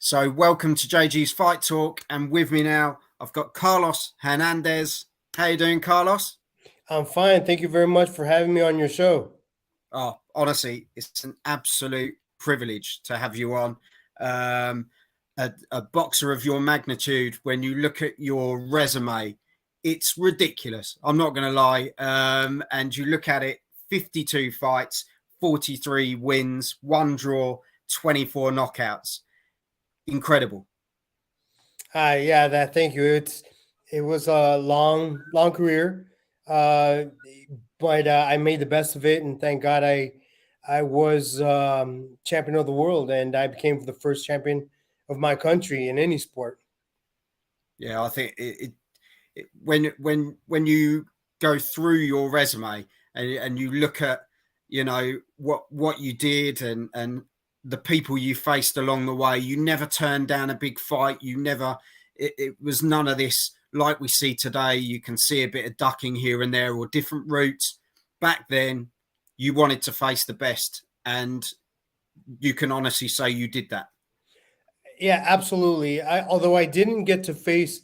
So, welcome to JG's Fight Talk, and with me now, I've got Carlos Hernandez. How you doing, Carlos? I'm fine. Thank you very much for having me on your show. Oh, honestly, it's an absolute privilege to have you on. Um, a boxer of your magnitude, when you look at your resume, it's ridiculous. I'm not going to lie. And you look at it: 52 fights, 43 wins, one draw, 24 knockouts. Incredible. Yeah, that. Thank you. It was a long career, uh, but I made the best of it, and thank God I was champion of the world, and I became the first champion of my country in any sport. Yeah, I think when you go through your resume and you look at what you did and the people you faced along the way, you never turned down a big fight. You never it was none of this like we see today. You can see a bit of ducking here and there or different routes. Back then you wanted to face the best, and you can honestly say you did that. Yeah, absolutely. Although I didn't get to face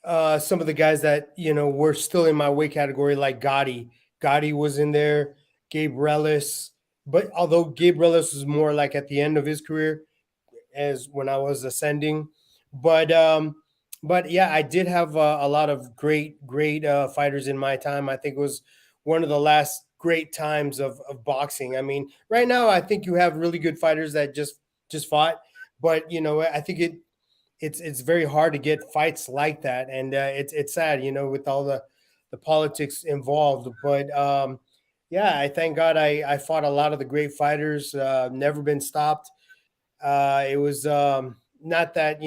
some of the guys that were still in my weight category, like Gotti. Gotti was in there, Gabe Rellis. But although Gabe Rellis was more like at the end of his career, as when I was ascending, but yeah, I did have a lot of great fighters in my time. I think it was one of the last great times of boxing. I mean, right now I think you have really good fighters that just fought, but I think it's very hard to get fights like that, and it's sad, with all the politics involved. But yeah, I thank God I fought a lot of the great fighters. Never been stopped. It was not that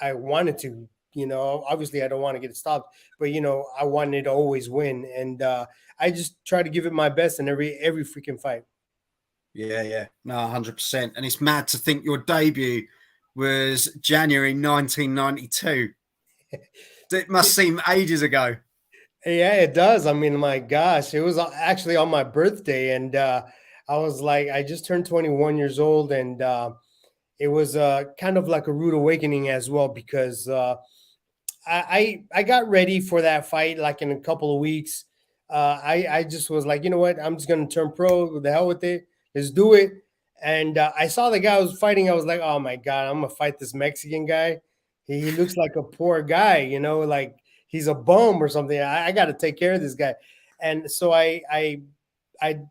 I wanted to. Obviously I don't want to get stopped, but I wanted to always win, and I just try to give it my best in every freaking fight. Yeah, no, 100%. And it's mad to think your debut was January 1992. It must seem ages ago. Yeah, it does. I mean, my gosh, it was actually on my birthday, and I was like, I just turned 21 years old, and it was kind of like a rude awakening as well, because I got ready for that fight like in a couple of weeks. I just was like, you know what, I'm just gonna turn pro. The hell with it, let's do it. And I saw the guy I was fighting. I was like, oh my god, I'm gonna fight this Mexican guy. He looks like a poor guy, like he's a bum or something. I got to take care of this guy. And so I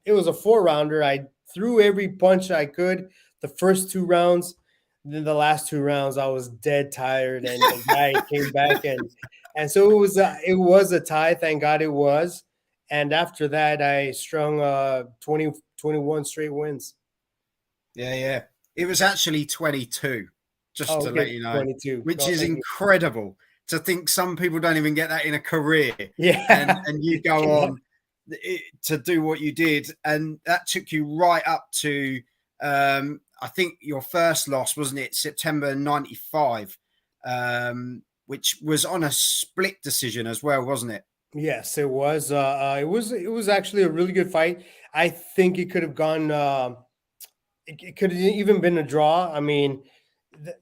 it was a 4 rounder. I threw every punch I could the first 2 rounds. Then the last 2 rounds, I was dead tired, and the guy came back, and so it was a tie. Thank God it was. And after that, I strung 20 21 straight wins. Yeah. It was actually 22, just Oh, to okay, let you know, 22. which Oh, is thank you. incredible to think some people don't even get that in a career. And Yeah. you go on to do what you did. And that took you right up to, I think your first loss, wasn't it? September 95, which was on a split decision as well, wasn't it? Yes, it was. It was actually a really good fight. I think it could have gone. It could have even been a draw. I mean,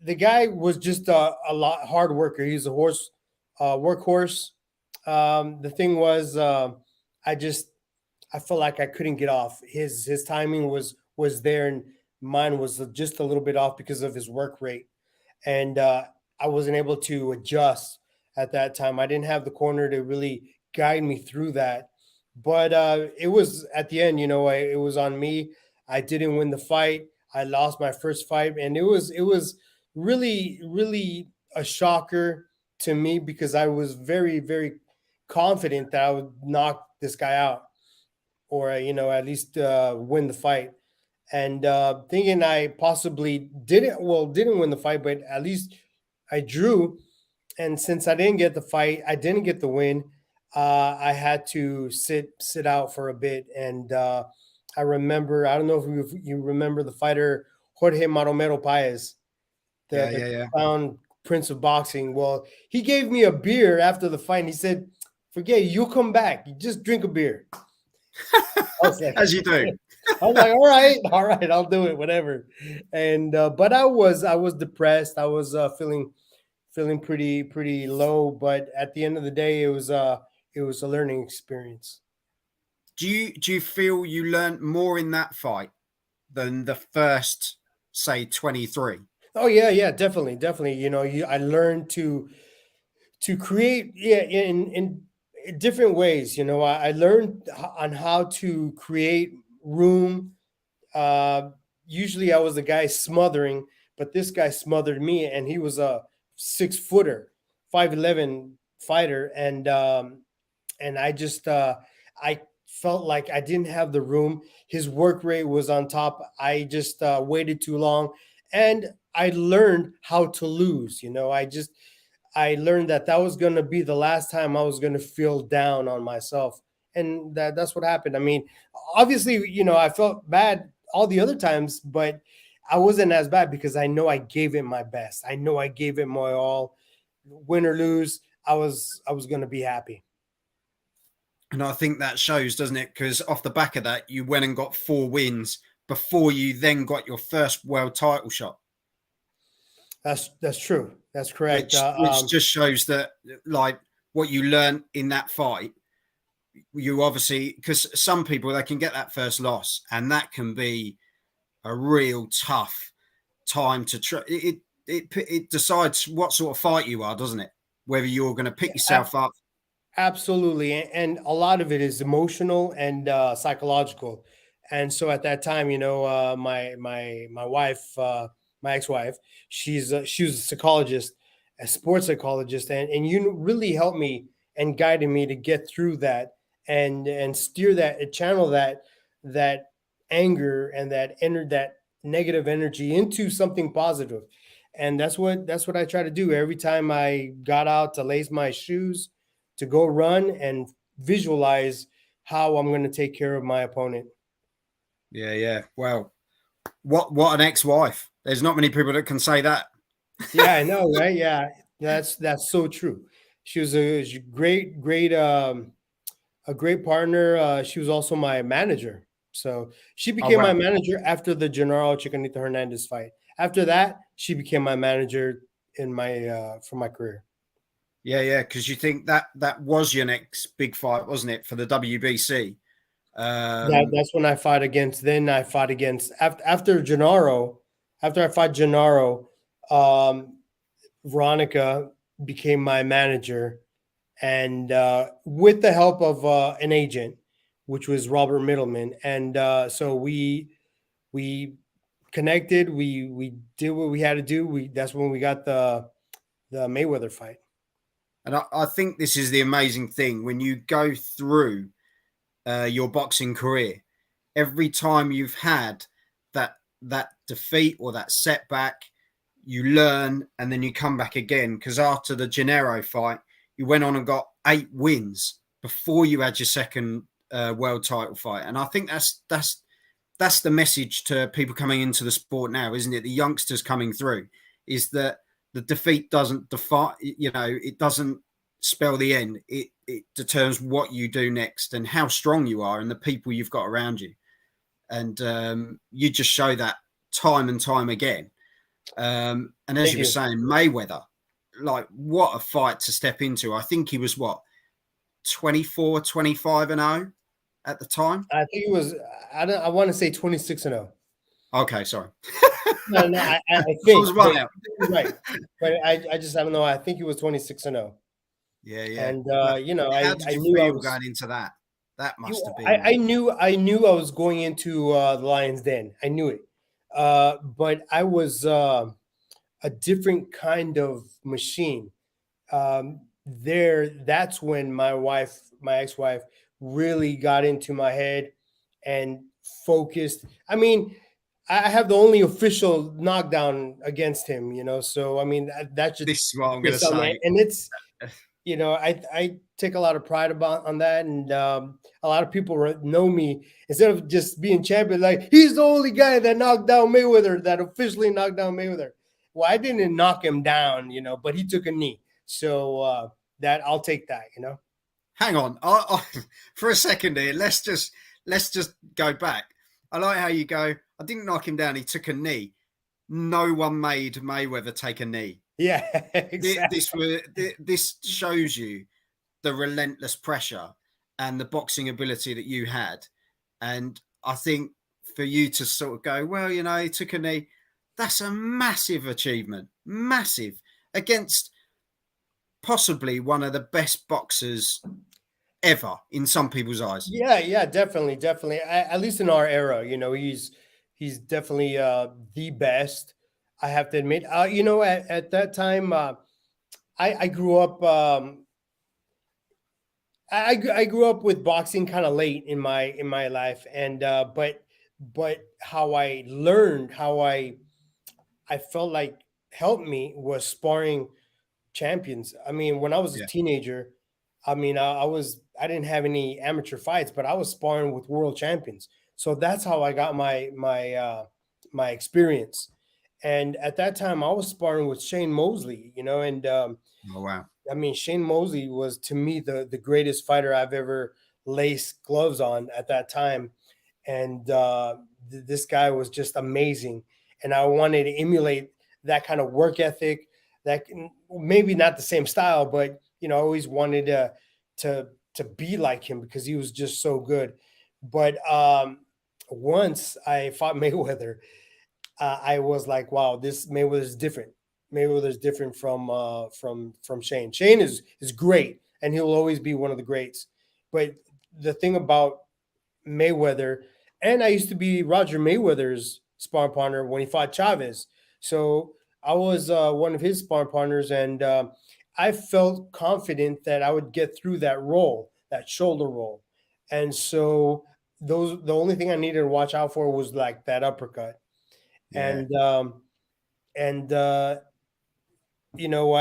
the guy was just a lot hard worker. He's a workhorse. The thing was, I just I felt like I couldn't get off. His timing was there, and mine was just a little bit off because of his work rate, and I wasn't able to adjust at that time. I didn't have the corner to really guide me through that. But it was at the end, it was on me. I didn't win the fight. I lost my first fight, and it was really a shocker to me, because I was very confident that I would knock this guy out, or at least win the fight, and thinking I possibly didn't win the fight, but at least I drew. And since I didn't get the fight, I didn't get the win. I had to sit out for a bit, and I remember. I don't know if you remember the fighter Jorge Maromero Paez, the Yeah. crown prince of boxing. Well, he gave me a beer after the fight, and he said, "Forget it, you'll come back. You just drink a beer." I was like, As you do. I was like, all right, I'll do it, whatever. And but I was depressed. I was feeling pretty low. But at the end of the day, it was a learning experience. Do you feel you learned more in that fight than the first, say, 23? Oh yeah, yeah, definitely, definitely. I learned to create, yeah, in different ways. I learned on how to create room. Uh, Usually I was the guy smothering, but this guy smothered me, and he was a 6 footer, 5'11" fighter, and I felt like I didn't have the room. His work rate was on top. I just waited too long, and I learned how to lose. I learned that that was going to be the last time I was going to feel down on myself, and that's what happened. I mean, obviously, I felt bad all the other times, but I wasn't as bad because I know I gave it my best. I know I gave it my all. Win or lose, I was going to be happy. And I think that shows, doesn't it? Because off the back of that, you went and got 4 wins before you then got your first world title shot, That's true. That's correct. which just shows that, like, what you learned in that fight, you obviously, because some people, they can get that first loss, and that can be a real tough time to try. It decides what sort of fight you are, doesn't it? Whether you're going to pick yourself up. Absolutely, and a lot of it is emotional and psychological. And so at that time, my wife, my ex-wife, she was a psychologist, a sports psychologist, and you really helped me and guided me to get through that and steer that and channel that anger and that negative energy into something positive. And that's what I try to do every time I got out to lace my shoes to go run and visualize how I'm going to take care of my opponent. Yeah, yeah. Well, what an ex-wife. There's not many people that can say that. Yeah, I know, right? Yeah, that's so true. She was a great partner. She was also my manager. So she Oh became my wow. manager after the Gennaro Chicanito Hernandez fight. After that, she became my manager in my for my career. Yeah, yeah. Because you think that was your next big fight, wasn't it, for the WBC? That's when I fought against. Then I fought against after Gennaro. After I fought Gennaro, um, Veronica became my manager, and with the help of an agent, which was Robert Middleman, and so we connected. We did what we had to do. We That's when we got the Mayweather fight. And I think this is the amazing thing when you go through your boxing career. Every time you've had that defeat or that setback, you learn and then you come back again. Because after the Gennaro fight, you went on and got 8 wins before you had your second world title fight. And I think that's the message to people coming into the sport now, isn't it? The youngsters coming through is that the defeat doesn't define, it doesn't spell the end. It determines what you do next and how strong you are and the people you've got around you. And you just show that time and time again. And as Thank you were you. saying, Mayweather, like, what a fight to step into. I think he was what, 24, 25-0 at the time. I think it was. I want to say 26-0. Okay, sorry. No, no, I I think, was but one out. you're right. But I just I don't know. I think it was 26-0. Yeah, yeah. And Well, how did I you knew I feel was. going into that? That must You, have I, been. I knew I was going into the Lions Den. I knew it, but I was a different kind of machine. That's when my ex-wife, really got into my head and focused. I mean, I have the only official knockdown against him, so I mean that should This is what I'm say going to something. say. And it's, I take a lot of pride about on that, and a lot of people know me, instead of just being champion, like, he's the only guy that knocked down Mayweather, that officially knocked down Mayweather. Well, I didn't knock him down, but he took a knee, so that I'll take that. Hang on, for a second here. Let's just go back. I like how you go, I didn't knock him down, he took a knee. No one made Mayweather take a knee. Yeah, exactly. This shows you the relentless pressure and the boxing ability that you had. And I think for you to sort of go, well, he took a knee, that's a massive achievement, massive, against possibly one of the best boxers ever in some people's eyes. Yeah, yeah, definitely, definitely. At least in our era, he's definitely the best. I have to admit. At that time, I grew up. I grew up with boxing kind of late in my life, and but how I learned, how I felt like helped me was sparring champions. I mean, when I was a Yeah, teenager, I mean, I didn't have any amateur fights, but I was sparring with world champions. So that's how I got my experience. And at that time, I was sparring with Shane Mosley, and oh wow, I mean, Shane Mosley was to me the greatest fighter I've ever laced gloves on at that time, and this guy was just amazing. And I wanted to emulate that kind of work ethic. That maybe not the same style, but I always wanted to be like him because he was just so good. But once I fought Mayweather, I was like, wow, this Mayweather's different. Mayweather's different from Shane. Shane is great, and he'll always be one of the greats. But the thing about Mayweather, and I used to be Roger Mayweather's sparring partner when he fought Chavez. So I was one of his sparring partners, and I felt confident that I would get through that roll, that shoulder roll. And so the only thing I needed to watch out for was like that uppercut. yeah, And and I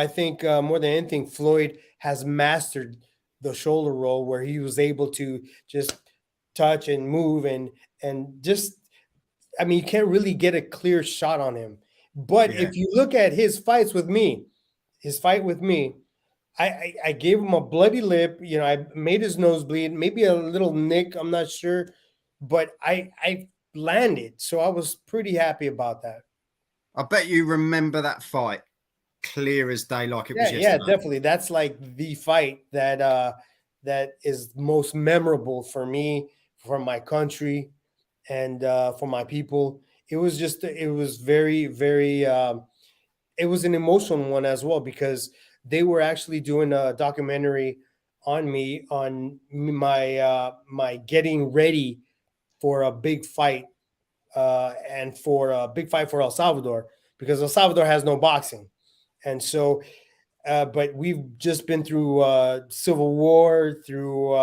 think more than anything, Floyd has mastered the shoulder roll where he was able to just touch and move and just I mean you can't really get a clear shot on him. But yeah. if you look at his fight with me, I gave him a bloody lip. I made his nose bleed, maybe a little nick. I'm not sure, but I landed, so I was pretty happy about that. I bet you remember that fight clear as day, like it Yeah, was yeah, yesterday. definitely. That's like the fight that is most memorable for me, for my country, and for my people. It was very, very. It was an emotional one as well because they were actually doing a documentary on me on my getting ready for a big fight and for a big fight for El Salvador because El Salvador has no boxing, and so but we've just been through civil war, through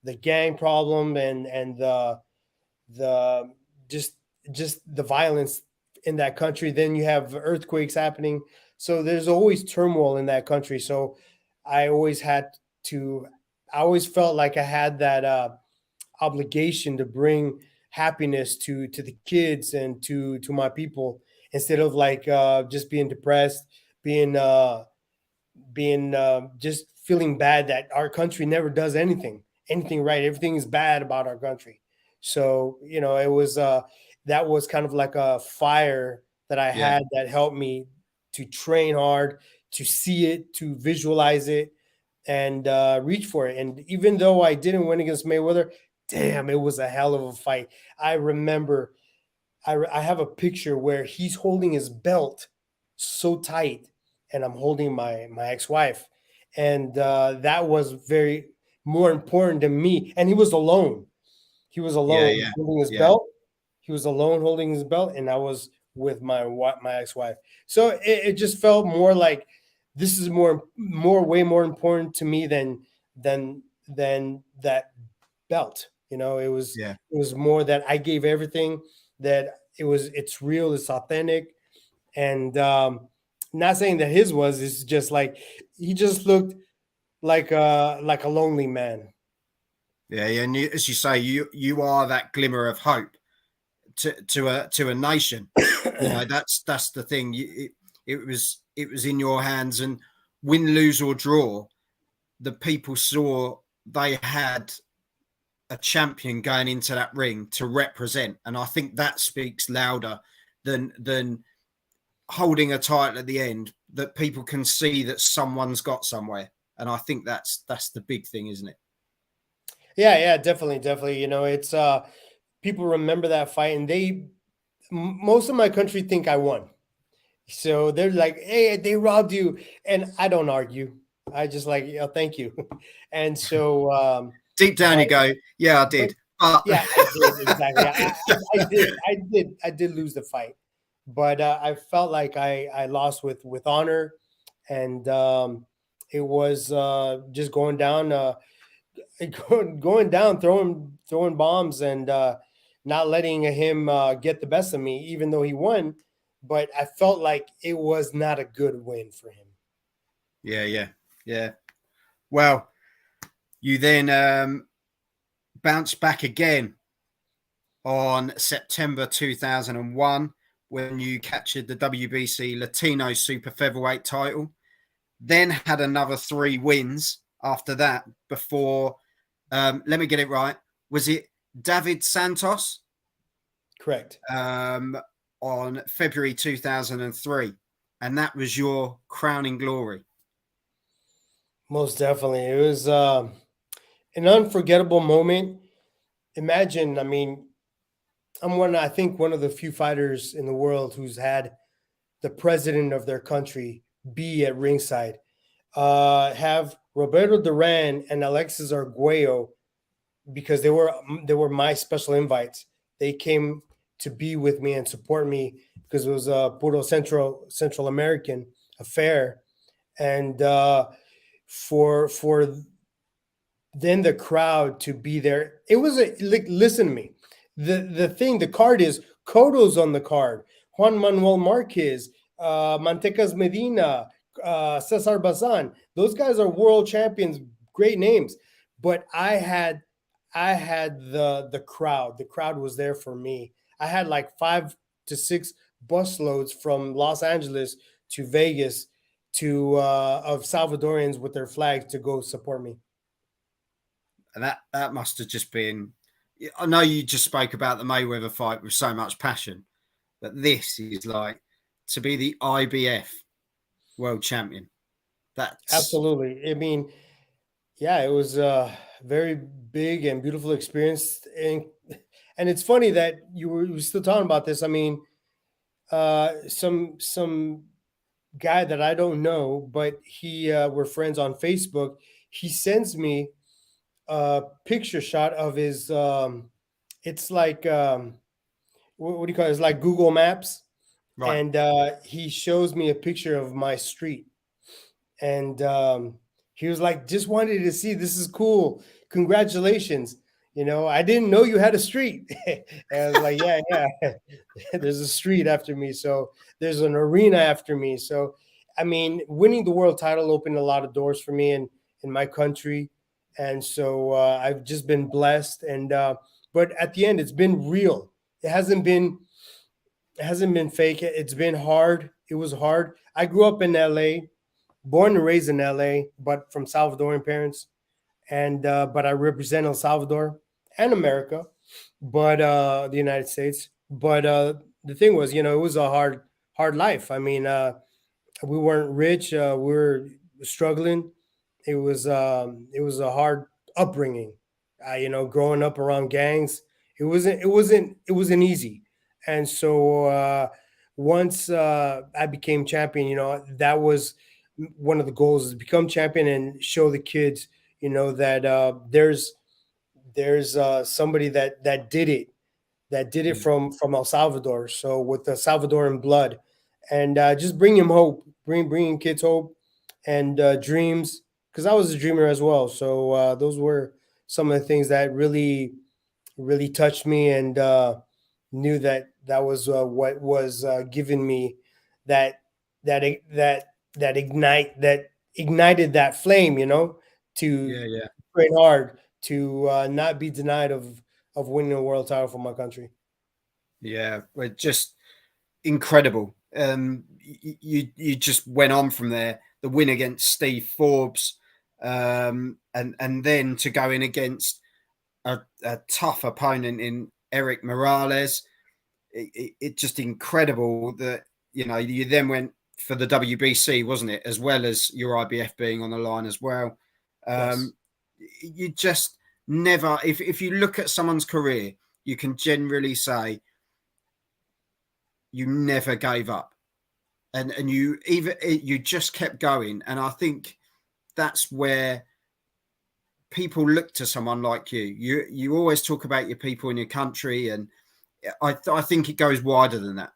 the gang problem, and the just the violence in that country. Then you have earthquakes happening, so there's always turmoil in that country. So I always had to. I always felt like I had that obligation to bring happiness to the kids and to my people instead of like just being depressed, being just feeling bad that our country never does anything right. Everything is bad about our country. So it was that was kind of like a fire that I Yeah, had that helped me to train hard, to see it, to visualize it, and reach for it. And even though I didn't win against Mayweather, damn, it was a hell of a fight. I remember I have a picture where he's holding his belt so tight, and I'm holding my ex-wife, and that was very more important to me. And he was alone. He was yeah, alone yeah, holding his yeah, belt. He was alone holding his belt, and I was with my ex-wife. So it just felt more like this is way more important to me than that belt. yeah. It was more that I gave everything, that it's real, it's authentic. And not saying that his was, it's just like he just looked like a lonely man. Yeah, yeah, and as you say, you are that glimmer of hope to a nation. That's the thing. It was in your hands, and win, lose or draw, the people saw they had a champion going into that ring to represent, and I think that speaks louder than holding a title at the end. That people can see that someone's got somewhere, and I think that's the big thing, isn't it? Yeah, definitely, definitely. It's people remember that fight, and most of my country think I won. So they're like, "Hey, they robbed you," and I don't argue. I just like, thank you. And so, Deep down, but you go, "Yeah, I but did," but yeah, I did exactly. I did lose the fight, but I felt like I lost with honor, and it was just going down. Going down, throwing bombs, and not letting him get the best of me, even though he won. But I felt like it was not a good win for him. yeah. Well, you then bounced back again on September 2001 when you captured the WBC Latino Super Featherweight title. Then had another 3 wins after that before, let me get it right, was it David Santos? Correct. On February 2003. And that was your crowning glory. Most definitely. It was an unforgettable moment. Imagine, I mean, I think one of the few fighters in the world who's had the president of their country be at ringside. Have Roberto Duran and Alexis Arguello, because they were my special invites. They came to be with me and support me because it was a puro Central American affair, and for then the crowd to be there. It was like, listen to me. The card is Cotto's on the card. Juan Manuel Marquez, Mantecas Medina, Cesar Bazan. Those guys are world champions, great names. But I had the crowd. The crowd was there for me. I had like 5 to 6 bus loads from Los Angeles to Vegas to of Salvadorians with their flags to go support me. And that must have just been, I know you just spoke about the Mayweather fight with so much passion, but this is like to be the IBF world champion. That's Absolutely. I mean, yeah, it was a very big and beautiful experience, and it's funny that you were still talking about this. I mean, some guy that I don't know, but we're friends on Facebook. He sends me a picture shot of his. It's like what do you call it? It's like Google Maps, right. and he shows me a picture of my street, and he was like, "Just wanted to see. This is cool. Congratulations." I didn't know you had a street. And I was like, "Yeah, yeah. There's a street after me. So there's an arena after me." So, I mean, winning the world title opened a lot of doors for me in my country, and so I've just been blessed. And but at the end, it's been real. It hasn't been fake. It's been hard. It was hard. I grew up in LA, born and raised in LA, but from Salvadoran parents, and but I represent El Salvador and America, but the United States. But the thing was, it was a hard life. I mean, we weren't rich. We were struggling. It was a hard upbringing. Growing up around gangs, it wasn't easy. And so once I became champion, that was one of the goals, is become champion and show the kids, that there's somebody that did it Yeah. from El Salvador. So with the Salvadoran blood, and just bring him hope, bringing kids hope and dreams, because I was a dreamer as well. So those were some of the things that really touched me, and knew that was what was giving me that that ignited that flame, to Yeah. train hard, to not be denied of winning a world title for my country. Yeah. We're just incredible. You just went on from there. The win against Steve Forbes, and then to go in against a tough opponent in Eric Morales. It just incredible that you then went for the WBC, wasn't it, as well as your IBF being on the line as well. Yes. You just never, if you look at someone's career, you can generally say you never gave up, and you just kept going. And I think that's where people look to someone like you. You always talk about your people in your country, and I think it goes wider than that.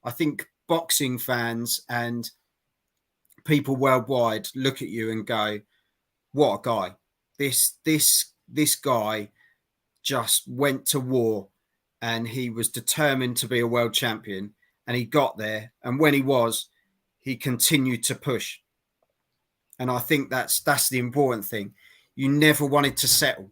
I think boxing fans and people worldwide look at you and go, "What a guy! This guy just went to war, and he was determined to be a world champion, and he got there. And when he was, he continued to push." And I think that's the important thing. You never wanted to settle.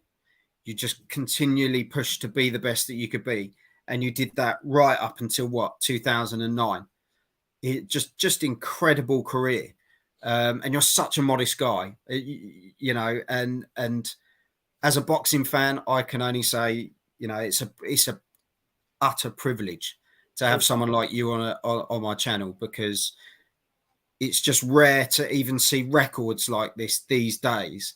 You just continually pushed to be the best that you could be, and you did that right up until what, 2009. It just incredible career. And you're such a modest guy, and as a boxing fan, I can only say, it's a utter privilege to have Thank you. someone like you on my channel, because it's just rare to even see records like this these days,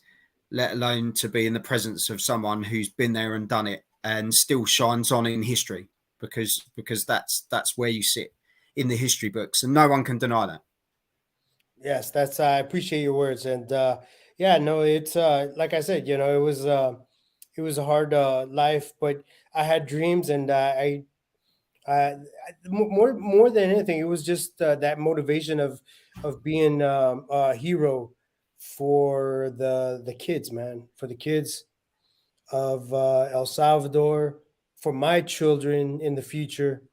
let alone to be in the presence of someone who's been there and done it and still shines on in history, because that's where you sit in the history books, and no one can deny that. Yes, that's I appreciate your words, and yeah, no, it's like I said, it was a hard life, but I had dreams, and more than anything, it was just that motivation of being a hero for the kids, man, for the kids of El Salvador, for my children in the future,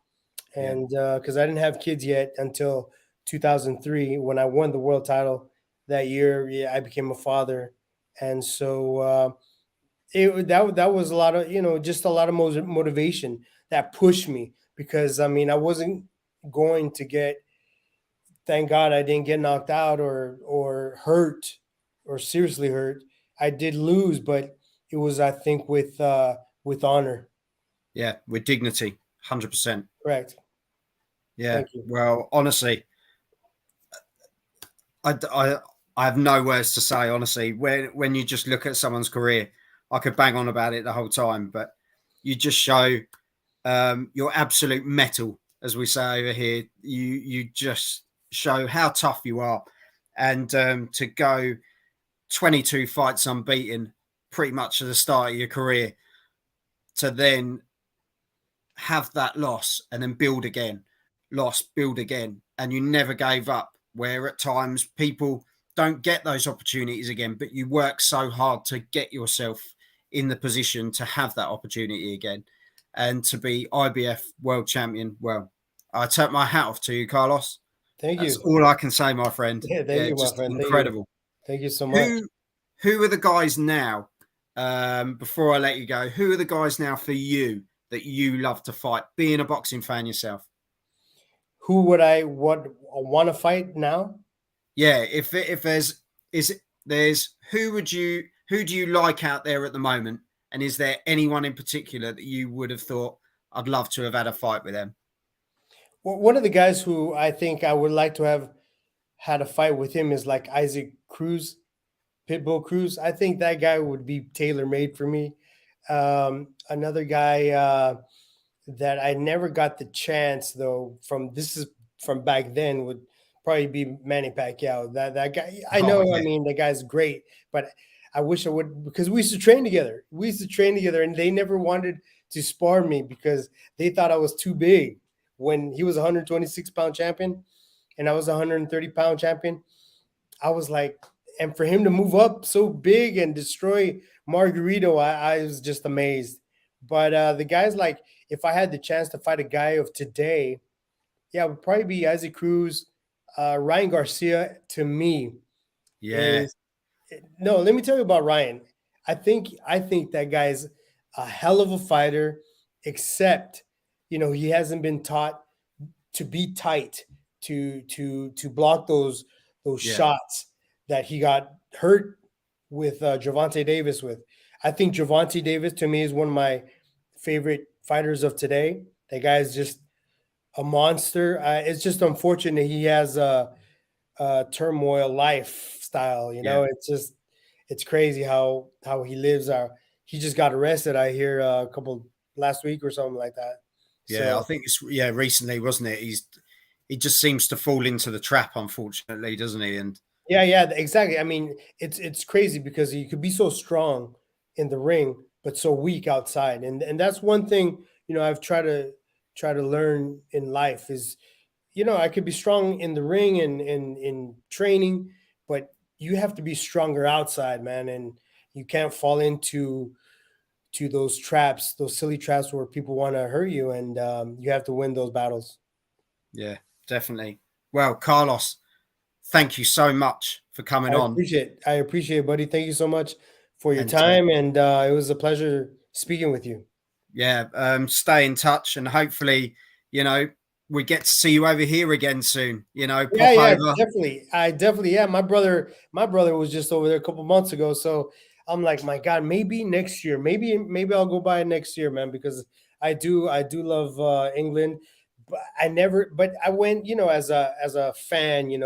Yeah, and because I didn't have kids yet until 2003 when I won the world title that year. Yeah, I became a father, and so that was a lot of just a lot of motivation that pushed me because I mean I wasn't going to get. Thank God I didn't get knocked out or hurt or seriously hurt. I did lose, but it was I think with honor. yeah, with dignity, 100%. Correct. Yeah. Thank you. Well, honestly, I I have no words to say. Honestly, when you just look at someone's career, I could bang on about it the whole time, but you just show your absolute metal, as we say over here. You just show how tough you are, and to go 22 fights unbeaten, pretty much at the start of your career, to then have that loss and then build again, loss, build again, and you never gave up. Where at times people don't get those opportunities again, but you work so hard to get yourself in the position to have that opportunity again, and to be IBF world champion. Well, I take my hat off to you, Carlos. Thank That's you. all I can say, my friend. Yeah, thank Yeah, you, my just friend. Thank you. incredible. Thank you so much. Who are the guys now? Before I let you go, who are the guys now for you that you love to fight? Being a boxing fan yourself, Who would I want to fight now? yeah. If there's who do you like out there at the moment, and is there anyone in particular that you would have thought I'd love to have had a fight with them? Well, one of the guys who I think I would like to have had a fight with him is like Isaac Cruz, Pitbull Cruz. I think that guy would be tailor made for me. Another guy that I never got the chance though. From back then would probably be Manny Pacquiao. That guy, I Oh know. I yeah, mean, the guy's great, but I wish I would because we used to train together. We used to train together, and they never wanted to spar me because they thought I was too big. When he was 126-pound champion and I was 130-pound champion, I was like, and for him to move up so big and destroy Margarito, I was just amazed. But the guys like, if I had the chance to fight a guy of today, yeah, it would probably be Isaac Cruz. Ryan Garcia to me yeah, is no. Let me tell you about Ryan. I think that guy's a hell of a fighter, except he hasn't been taught to be tight to block those yeah, shots that he got hurt with Javante Davis with. I think Gervonta Davis to me is one of my favorite fighters of today. That guy is just a monster. It's just unfortunate he has a turmoil lifestyle. You Yeah. know, it's crazy how he lives. He just got arrested. I hear a couple last week or something like that. Yeah, I So think it's recently, wasn't it? He just seems to fall into the trap, unfortunately, doesn't he? And yeah, exactly. I mean, it's crazy because he could be so strong in the ring, but so weak outside. And that's one thing, I've try to learn in life is, I could be strong in the ring and in training, but you have to be stronger outside, man. And you can't fall into those traps, those silly traps where people want to hurt you, and you have to win those battles. yeah, definitely. Well, Carlos, thank you so much for coming on. I appreciate it, buddy. Thank you so much for your And time, and it was a pleasure speaking with you. yeah, stay in touch, and hopefully, we get to see you over here again soon. Pop Yeah, over. definitely. Yeah. My brother was just over there a couple months ago, so I'm like, my God, maybe next year, maybe I'll go by next year, man, because I do love England, but but I went, as a fan,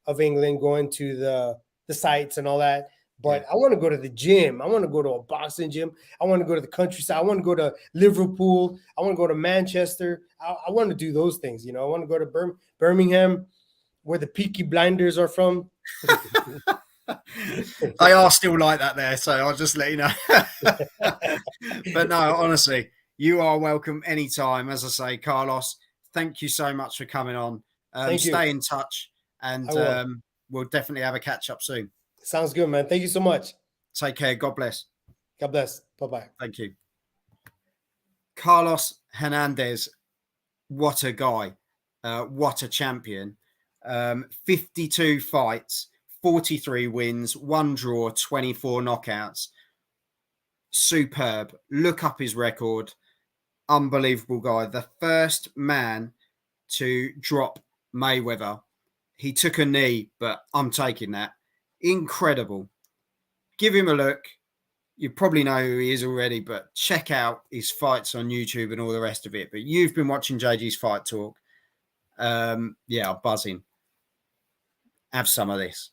of England, going to the sites and all that. Yeah, But I want to go to the gym. I want to go to a boxing gym. I want to go to the countryside. I want to go to Liverpool. I want to go to Manchester. I want to do those things. I want to go to Birmingham, where the Peaky Blinders are from. they are still like that there, so I'll just let you know. But no, honestly, you are welcome anytime. As I say, Carlos, thank you so much for coming on. Thank you. Stay in touch, and I will. we'll definitely have a catch up soon. Sounds good, man. Thank you so much. Take care. God bless. God bless. Bye bye. Thank you. Carlos Hernandez, what a guy. What a champion. 52 fights, 43 wins, 1 draw, 24 knockouts. Superb. Look up his record. Unbelievable guy. The first man to drop Mayweather. He took a knee, but I'm taking that. Incredible. Give him a look. You probably know who he is already, but check out his fights on YouTube and all the rest of it. But you've been watching JG's Fight Talk. Yeah, buzzing. Have some of this.